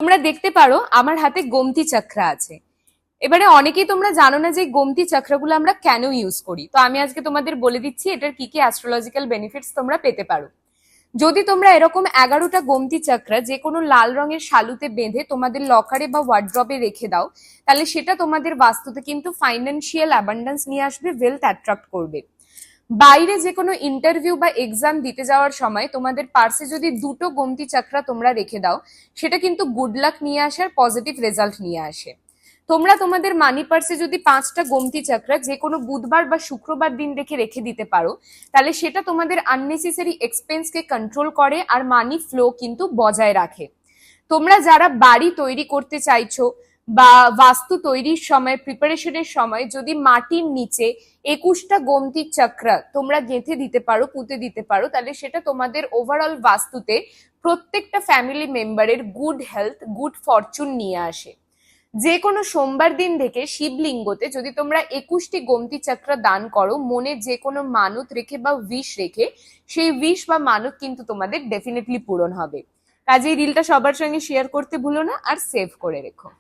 তোমরা দেখতে পারো আমার হাতে গোমতি চক্র আছে। এবারে অনেকেই তোমরা জানো না যে গোমতি চক্রগুলো আমরা কেন ইউজ করি, তো আমি আজকে তোমাদের বলে দিচ্ছি এটার কি কি অ্যাস্ট্রোলজিক্যাল বেনিফিটস তোমরা পেতে পারো। যদি তোমরা এরকম 11টা গোমতি চক্র যে কোনো লাল রঙের শালুতে বেঁধে তোমাদের লকারে বা ওয়ার্ড্রবে রেখে দাও, তাহলে সেটা তোমাদের বাস্তুতে কিন্তু ফাইন্যান্সিয়াল অ্যাবান্ডেন্স নিয়ে আসবে, ওয়েলথ অ্যাট্রাক্ট করবে। বাইরে যে কোনো ইন্টারভিউ বা এক্সাম দিতে যাওয়ার সময় তোমাদের পার্সে যদি 2টো গোমতি চক্র তোমরা রেখে দাও, সেটা কিন্তু গুড লাক নিয়ে আসে আর পজিটিভ রেজাল্ট নিয়ে আসে। তোমরা তোমাদের মানি পার্সে যদি 5টা গোমতি চক্র যে কোনো বুধবার বা শুক্রবার দিন রেখে দিতে পারো, তাহলে সেটা তোমাদের আননেসেসারি এক্সপেন্সকে কন্ট্রোল করে আর মানি ফ্লো কিন্তু বজায় রাখে। তোমরা যারা বাড়ি তৈরি করতে চাইছো বা বাস্তু তৈরির সময় প্রিপারেশনের সময় যদি মাটির নিচে 21টা গোমতি চক্র তোমরা গেঁথে দিতে পারো, পুঁতে দিতে পারো, তাহলে সেটা তোমাদের ওভারঅল বাস্তুতে প্রত্যেকটা ফ্যামিলি মেম্বারের গুড হেলথ, গুড ফরচুন নিয়ে আসে। যে কোনো সোমবার দিন থেকে শিবলিঙ্গতে যদি তোমরা 21টি গোমতি চক্র দান করো, মনে যে কোনো মানত রেখে বা উইশ রেখে, সেই উইশ বা মানত কিন্তু তোমাদের ডেফিনেটলি পূরণ হবে। কাজে এই রিলটা সবার সঙ্গে শেয়ার করতে ভুলো না আর সেভ করে রেখো।